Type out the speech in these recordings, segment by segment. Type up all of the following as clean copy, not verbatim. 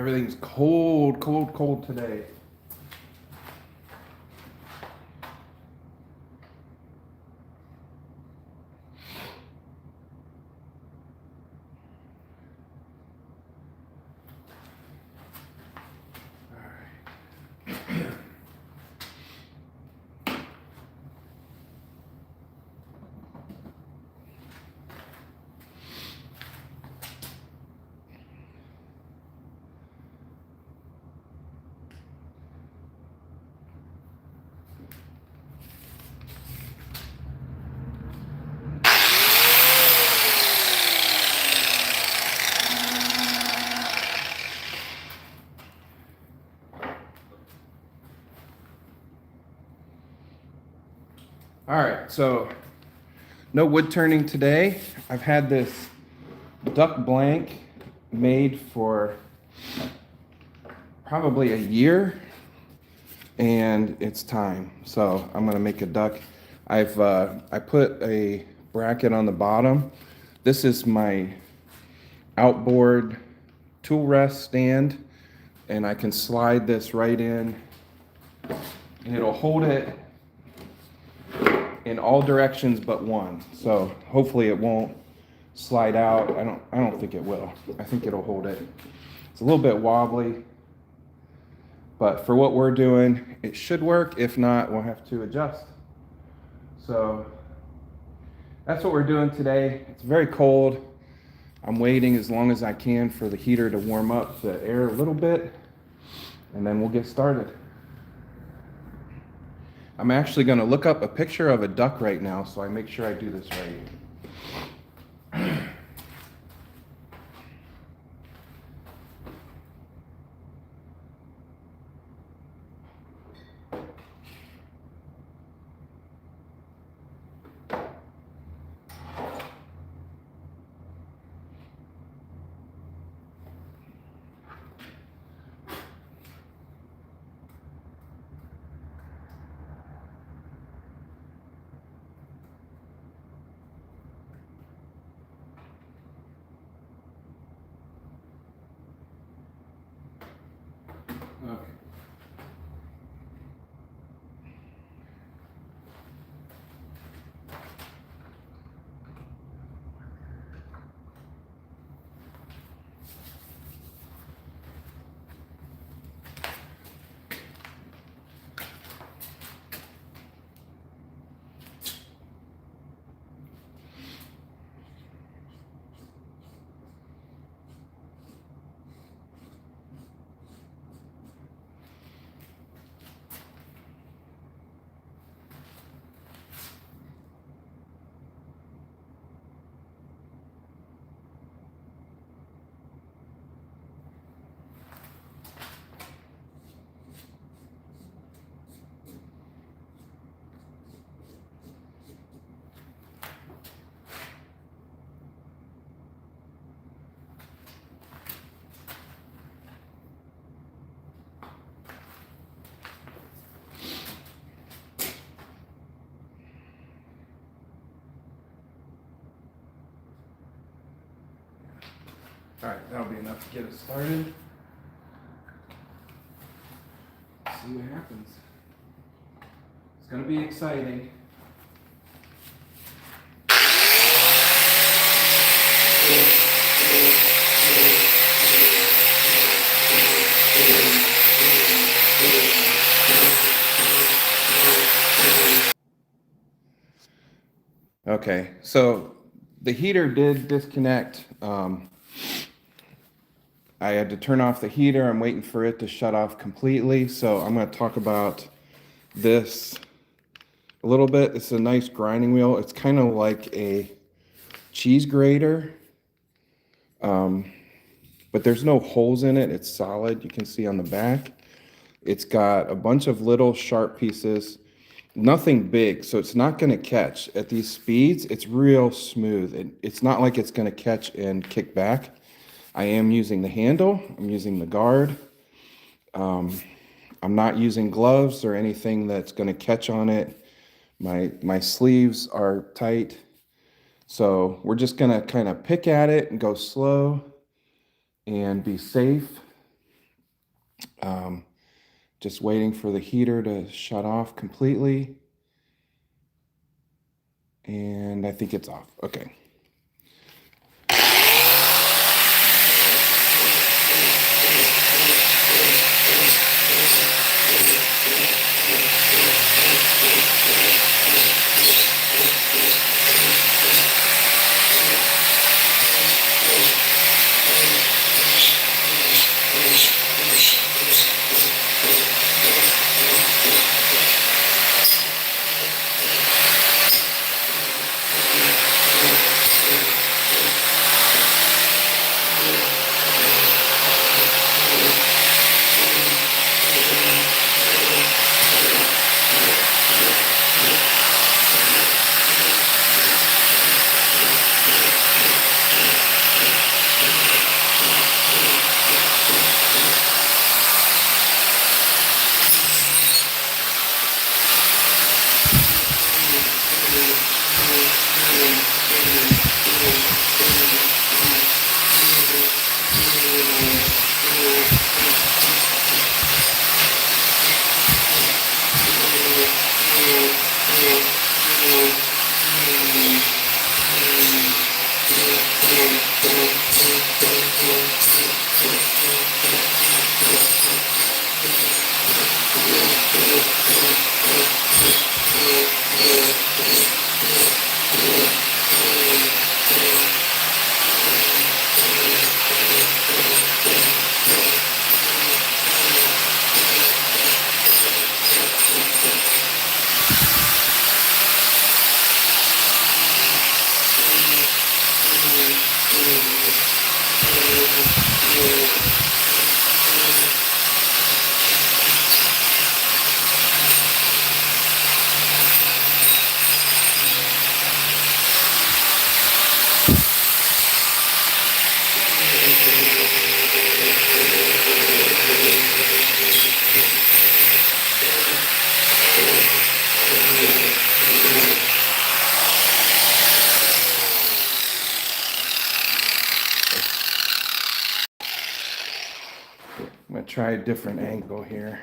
Everything's cold, cold, cold today. All right, so no wood turning today. I've had this duck blank made for probably a year, and it's time. So I'm gonna make a duck. I put a bracket on the bottom. This is my outboard tool rest stand, and I can slide this right in, and it'll hold it in all directions but one. So hopefully it won't slide out. I don't think it will. I think it'll hold it. It's a little bit wobbly, but for what we're doing, it should work. If not, we'll have to adjust. So that's what we're doing today. It's very cold. I'm waiting as long as I can for the heater to warm up the air a little bit, and then we'll get started. I'm actually going to look up a picture of a duck right now so I make sure I do this right. Okay. All right, that'll be enough to get us started. Let's see what happens. It's gonna be exciting. Okay, so the heater did disconnect. I had to turn off the heater. I'm waiting for it to shut off completely. So I'm going to talk about this a little bit. It's a nice grinding wheel. It's kind of like a cheese grater, but there's no holes in it. It's solid. You can see on the back. It's got a bunch of little sharp pieces, nothing big. So it's not going to catch at these speeds. It's real smooth. It's not like it's going to catch and kick back. I am using the handle, I'm using the guard. I'm not using gloves or anything that's going to catch on it. My sleeves are tight. So we're just going to kind of pick at it and go slow and be safe. Just waiting for the heater to shut off completely. And I think it's off. Okay. I'm going to try a different angle here.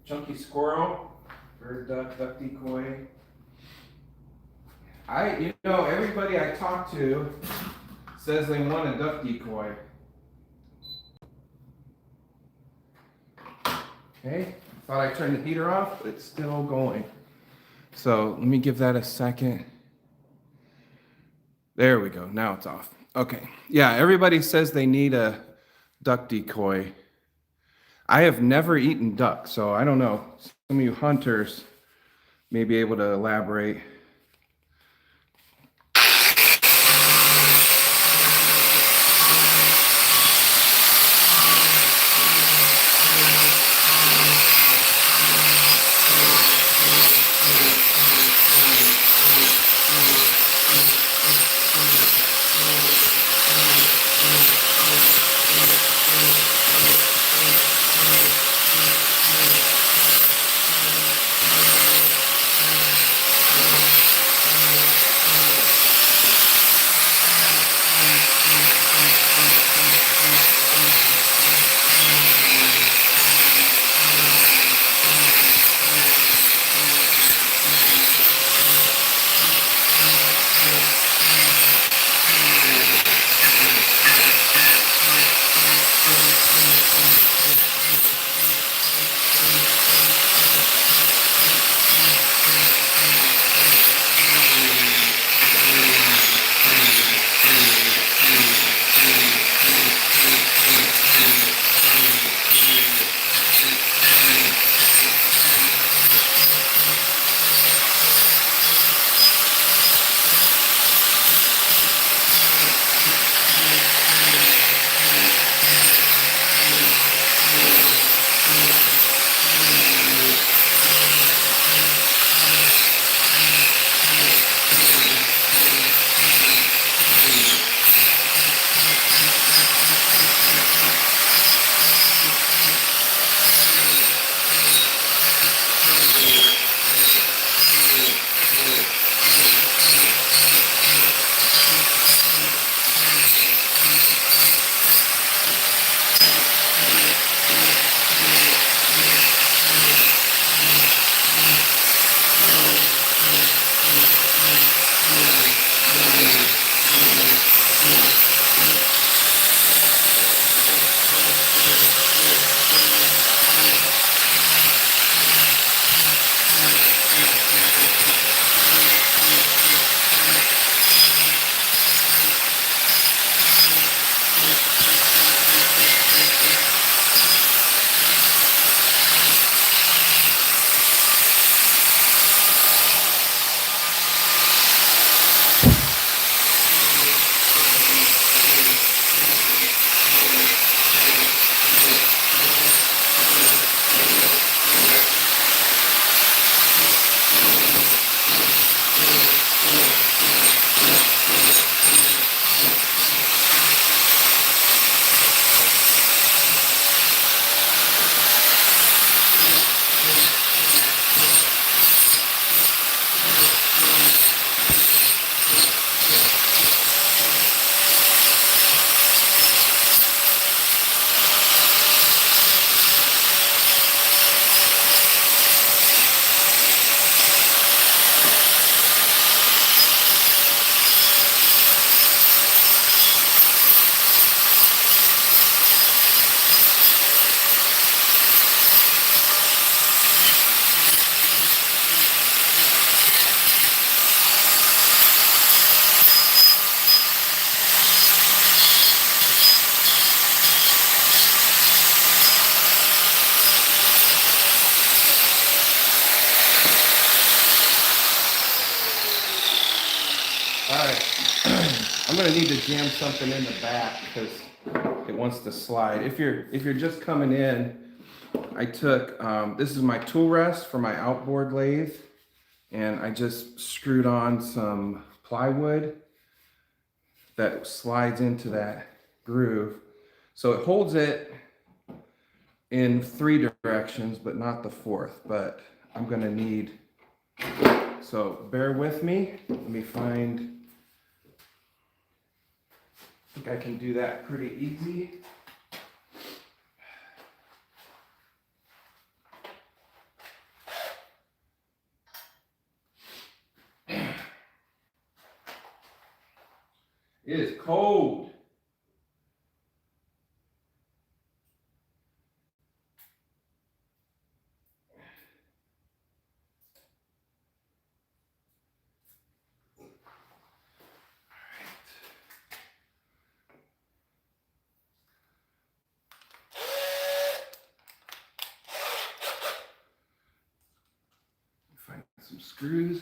Chunky squirrel, bird duck, duck decoy. Everybody I talk to says they want a duck decoy. Okay, thought I turned the heater off, but it's still going. So let me give that a second. There we go, now it's off. Okay, yeah, everybody says they need a duck decoy. I have never eaten duck, so I don't know. Some of you hunters may be able to elaborate. All right, I'm gonna need to jam something in the back because it wants to slide. If you're just coming in, I took, this is my tool rest for my outboard lathe, and I just screwed on some plywood that slides into that groove. So it holds it in 3 directions, but not the 4th, but I'm gonna need, so bear with me. Let me find, I think I can do that pretty easy. It is cold. Find some screws.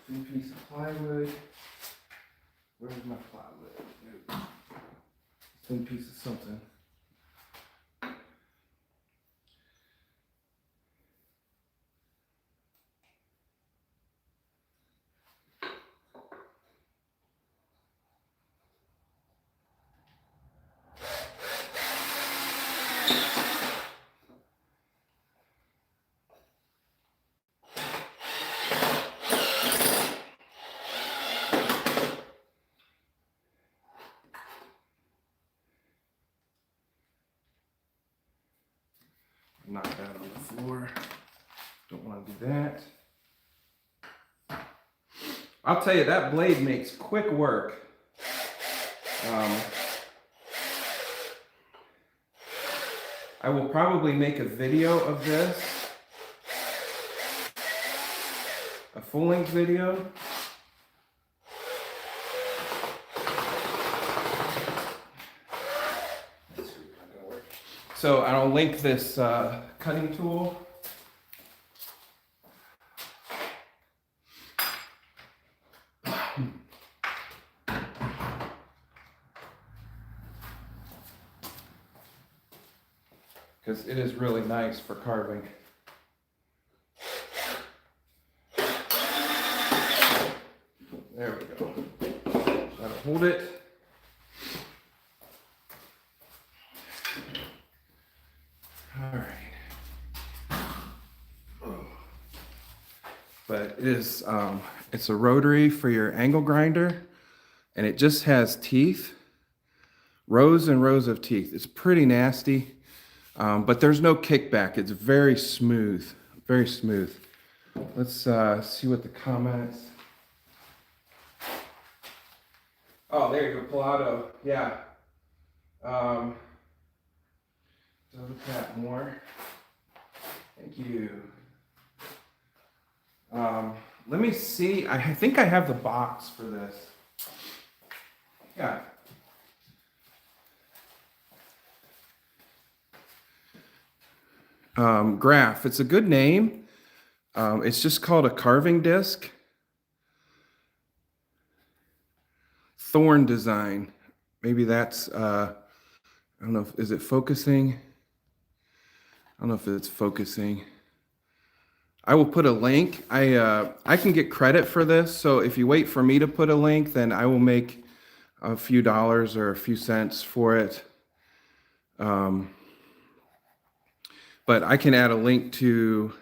Thin piece of plywood. Where's my plywood? Thin piece of something. Knock that on the floor. Don't want to do that. I'll tell you, that blade makes quick work. I will probably make a video of this, a full-length video. So I'll link this cutting tool. Because it is really nice for carving. There we go. That'll hold it. All right. But it is, it's a rotary for your angle grinder, and it just has teeth, rows and rows of teeth. It's pretty nasty. But there's no kickback. It's very smooth, very smooth. Let's see what the comments. Oh, there you go, Pilato. Yeah. Double tap more. Thank you. Let me see. I think I have the box for this. Yeah. GRAFF, it's a good name. It's just called a carving disc. Thorn design. Maybe that's, I don't know, is it focusing? I don't know if it's focusing. I will put a link. I can get credit for this, so if you wait for me to put a link, then I will make a few dollars or a few cents for it. But I can add a link to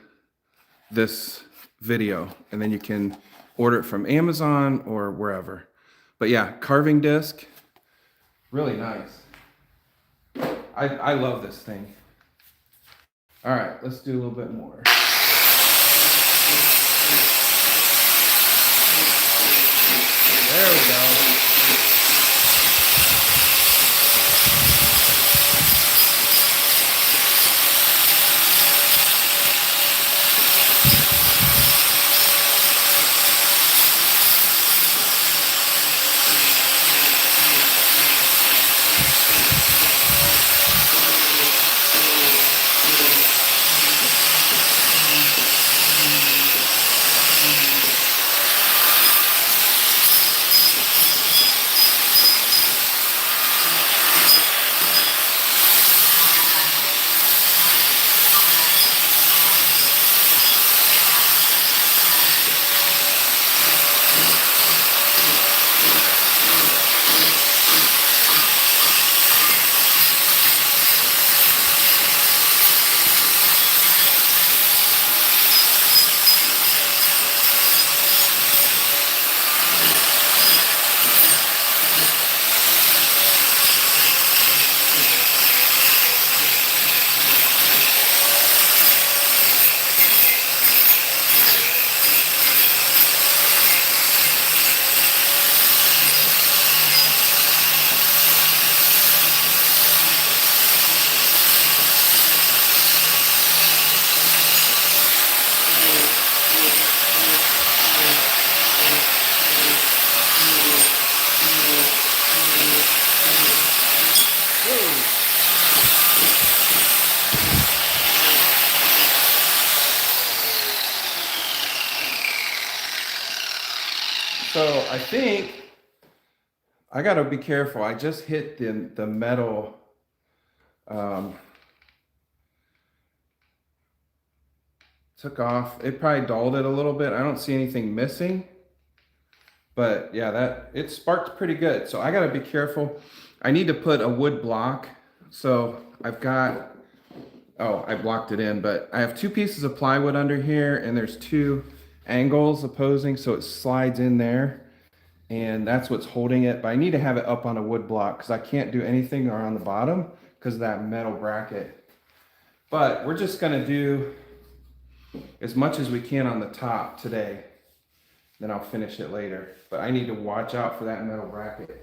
this video, and then you can order it from Amazon or wherever. But yeah, carving disc, really nice. I love this thing. All right, let's do a little bit more. There we go. So I think I gotta be careful. I just hit the metal took off. It probably dulled it a little bit. I don't see anything missing. But yeah, it sparked pretty good. So I gotta be careful. I need to put a wood block. So I've got, oh, I blocked it in, but I have 2 pieces of plywood under here and there's 2 angles opposing, so it slides in there and that's what's holding it. But I need to have it up on a wood block because I can't do anything around the bottom because of that metal bracket. But we're just gonna do as much as we can on the top today. Then I'll finish it later. But I need to watch out for that metal bracket.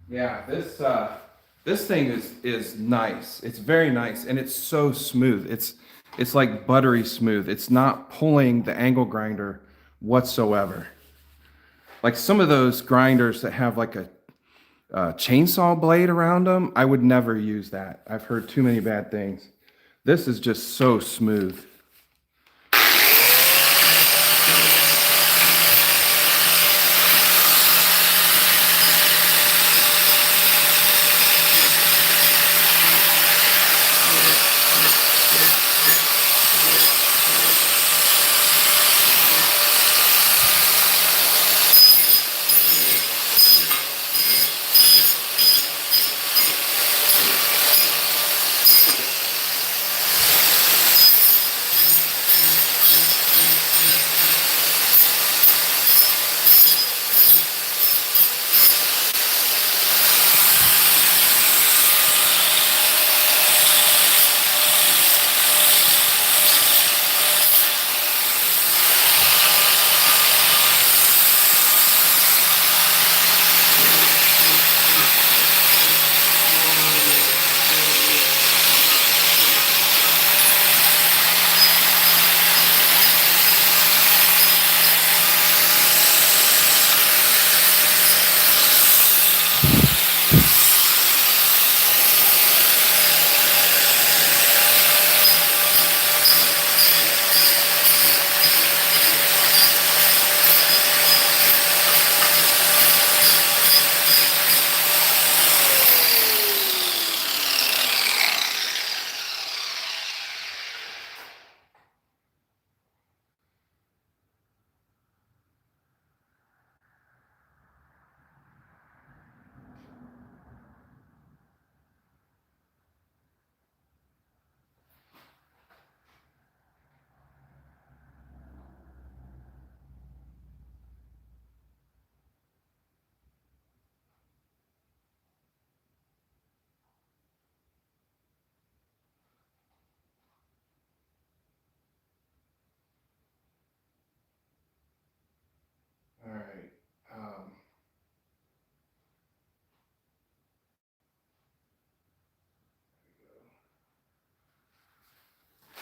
Yeah, this thing is nice. It's very nice and it's so smooth. It's like buttery smooth. It's not pulling the angle grinder whatsoever. Like some of those grinders that have like a chainsaw blade around them, I would never use that. I've heard too many bad things. This is just so smooth.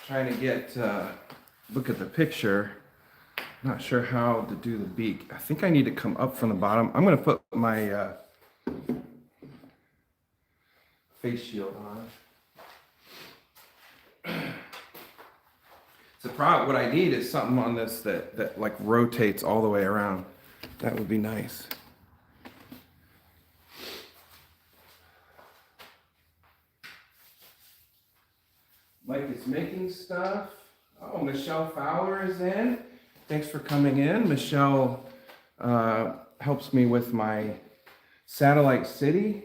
trying to get, look at the picture. Not sure how to do the beak. I think I need to come up from the bottom. I'm going to put my face shield on. It's a problem. What I need is something on this that like rotates all the way around. That would be nice. Mike is making stuff. Oh, Michelle Fowler is in. Thanks for coming in. Michelle helps me with my Satellite City.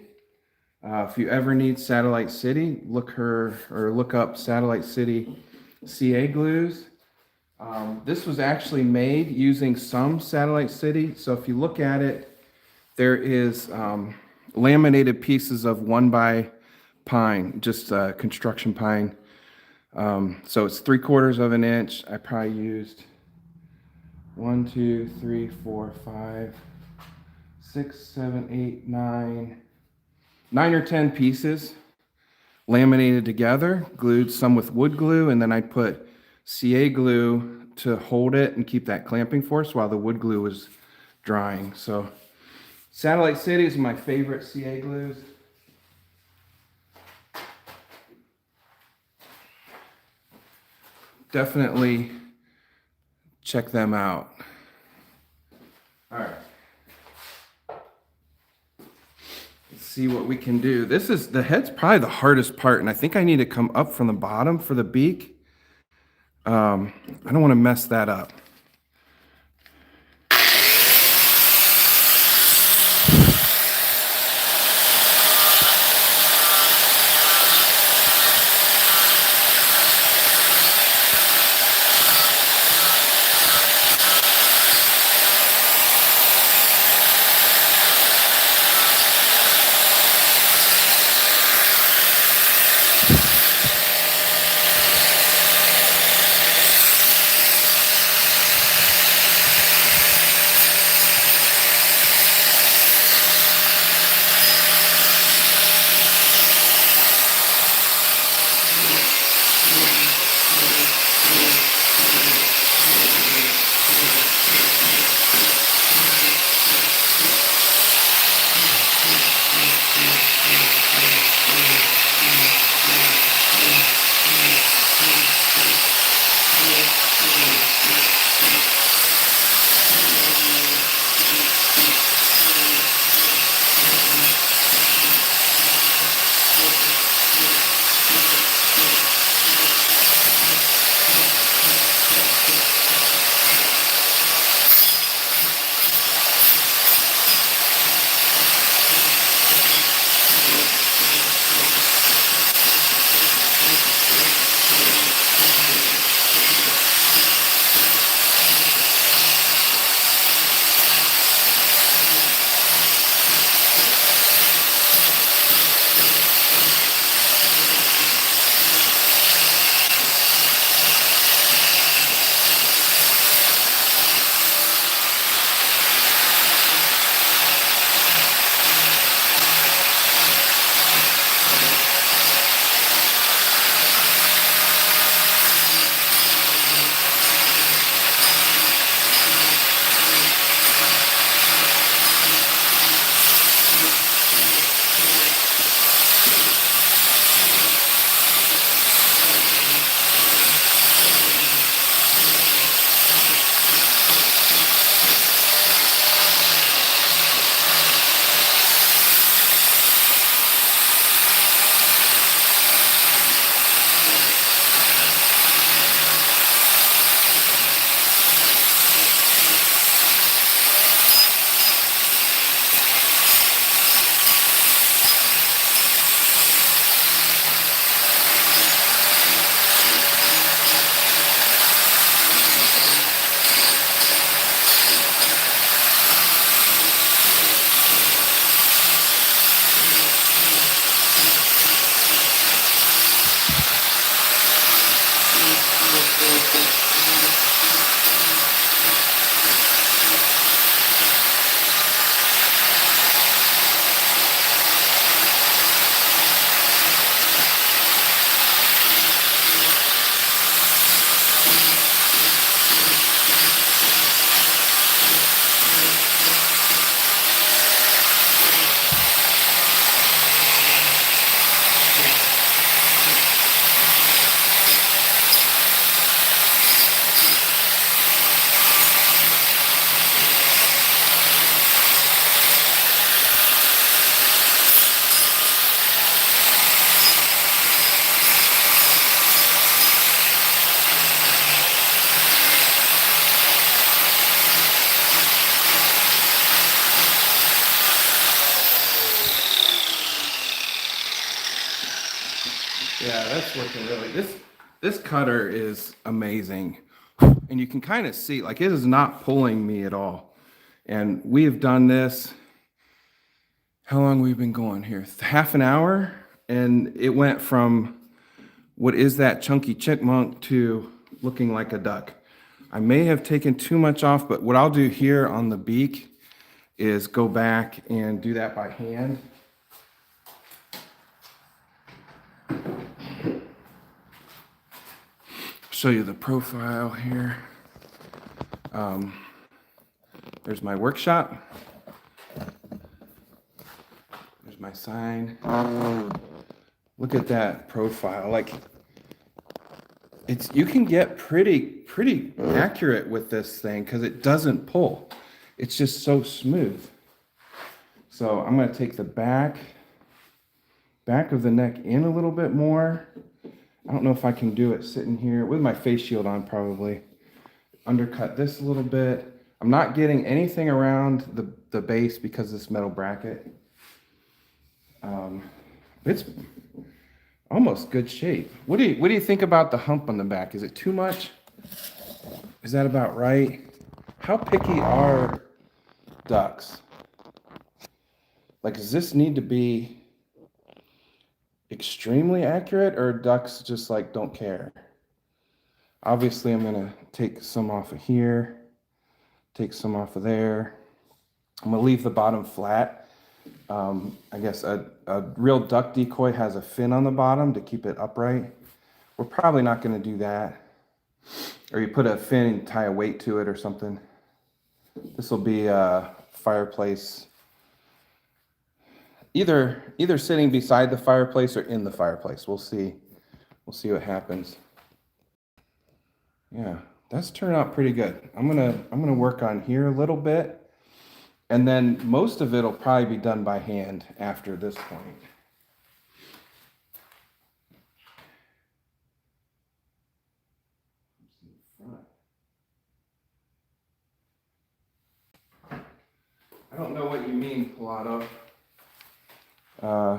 If you ever need Satellite City, look up Satellite City CA glues. This was actually made using some Satellite City. So if you look at it, there is laminated pieces of 1x pine, just construction pine. So it's 3/4 of an inch. I probably used 1, 2, 3, 4, 5, 6, 7, 8, 9 or 10 pieces laminated together, glued, some with wood glue, and then I put CA glue to hold it and keep that clamping force while the wood glue was drying. So Satellite City is my favorite CA glues. Definitely check them out. All right. Let's see what we can do. The head's probably the hardest part, and I think I need to come up from the bottom for the beak. I don't want to mess that up. that's looking really, this cutter is amazing. And you can kind of see, like, it is not pulling me at all. And we have done this, how long we've been going here? Half an hour. And it went from what is that chunky chipmunk to looking like a duck. I may have taken too much off, but what I'll do here on the beak is go back and do that by hand. Show you the profile here. There's my workshop. There's my sign. Look at that profile. Like, you can get pretty accurate with this thing because it doesn't pull. It's just so smooth. So I'm going to take the back of the neck in a little bit more. I don't know if I can do it sitting here with my face shield on, probably. Undercut this a little bit. I'm not getting anything around the base because of this metal bracket. It's almost good shape. What do you think about the hump on the back? Is it too much? Is that about right? How picky are ducks? Like, does this need to be extremely accurate, or ducks just like don't care? Obviously, I'm gonna take some off of here, take some off of there. I'm gonna leave the bottom flat. I guess a real duck decoy has a fin on the bottom to keep it upright. We're probably not gonna do that. Or you put a fin and tie a weight to it or something. This will be a fireplace. Either sitting beside the fireplace or in the fireplace. We'll see. We'll see what happens. Yeah, that's turned out pretty good. I'm gonna work on here a little bit, and then most of it will probably be done by hand after this point. I don't know what you mean, Pilato. I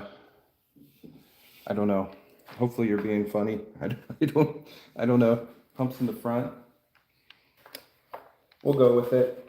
don't know. Hopefully you're being funny. I don't know. Humps in the front. We'll go with it.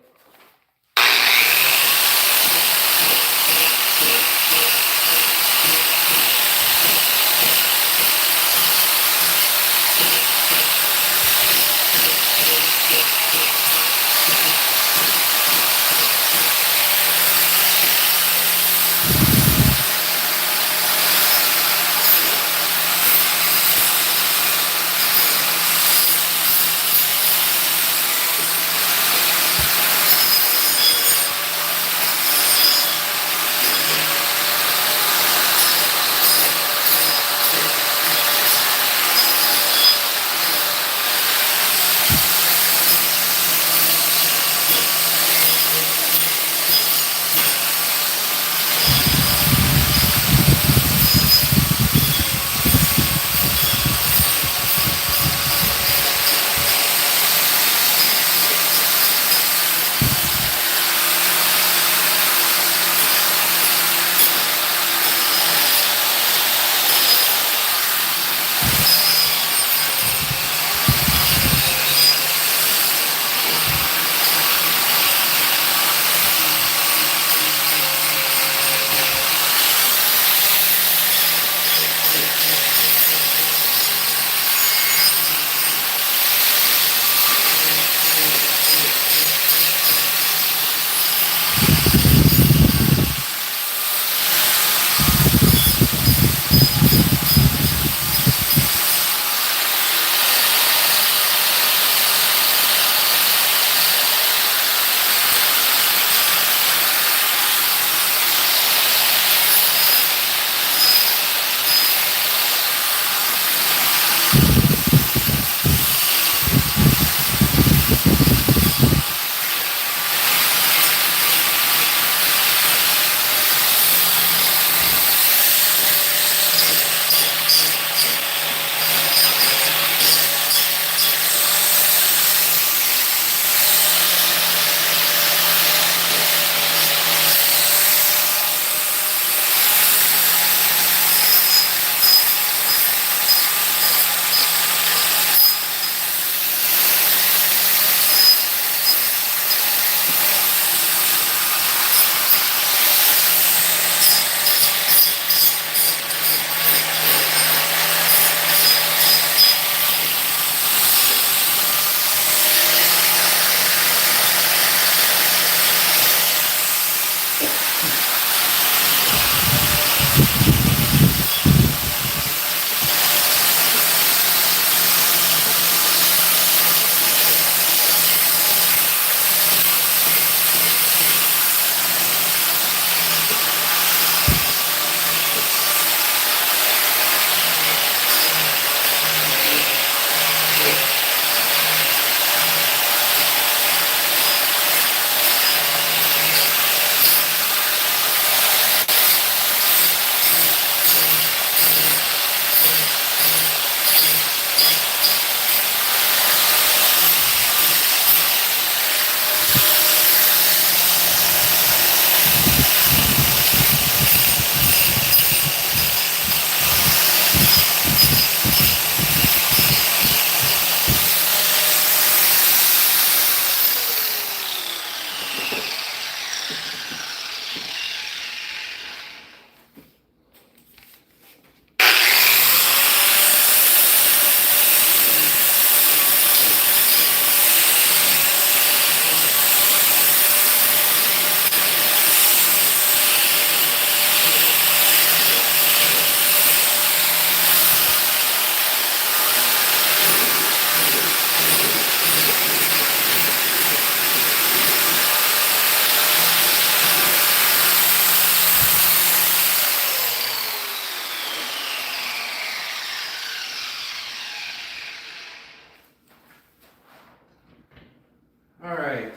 All right.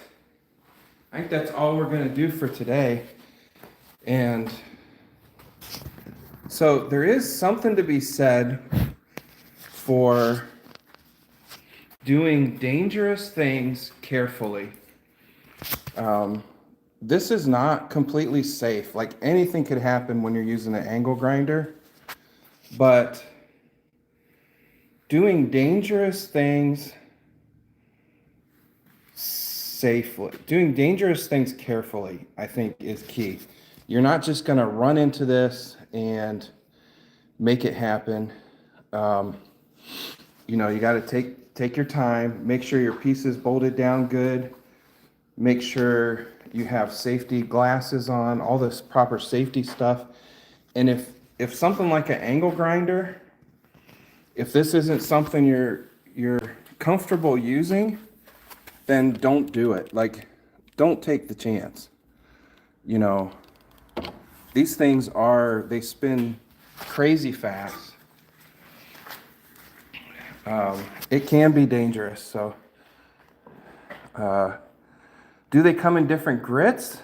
I think that's all we're going to do for today. And so there is something to be said for doing dangerous things carefully. This is not completely safe. Like, anything could happen when you're using an angle grinder, but doing dangerous things safely, doing dangerous things carefully, I think is key. You're not just going to run into this and make it happen. You know, you got to take your time, make sure your piece is bolted down good, make sure you have safety glasses on, all this proper safety stuff. And if something like an angle grinder, if this isn't something you're comfortable using, then don't do it. Like, don't take the chance. You know, these things they spin crazy fast. It can be dangerous. So, do they come in different grits?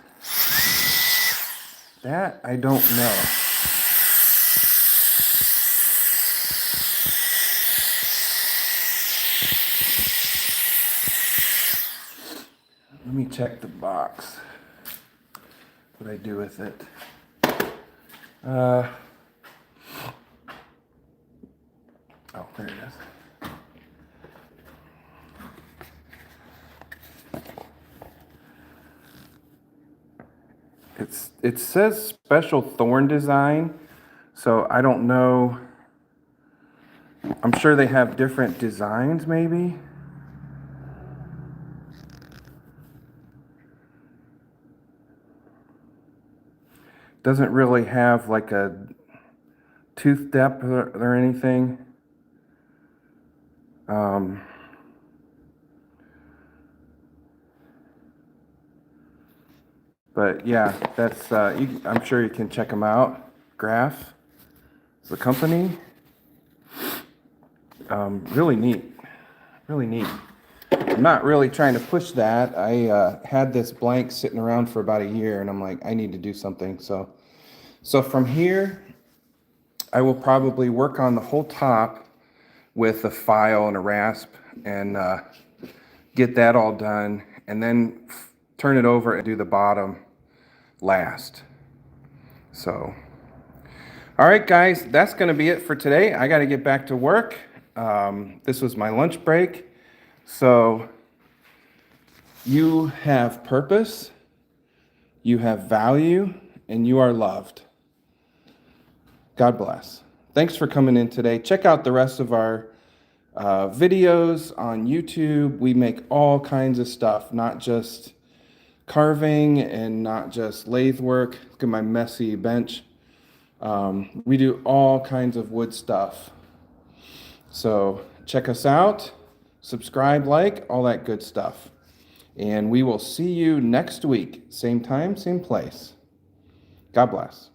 That I don't know. Let me check the box. What I do with it. Oh, there it is. It says special thorn design, so I don't know. I'm sure they have different designs, maybe. Doesn't really have like a tooth depth or anything. But yeah, that's I'm sure you can check them out. GRAFF is the company. Really neat, really neat. I'm not really trying to push that. I had this blank sitting around for about a year, and I'm like, I need to do something. So from here, I will probably work on the whole top with a file and a rasp and get that all done, and then turn it over and do the bottom last. So, all right, guys, that's going to be it for today. I got to get back to work. This was my lunch break. So you have purpose, you have value, and you are loved. God bless. Thanks for coming in today. Check out the rest of our videos on YouTube. We make all kinds of stuff, not just carving and not just lathe work. Look at my messy bench. We do all kinds of wood stuff. So check us out, subscribe, like, all that good stuff. And we will see you next week, same time, same place. God bless.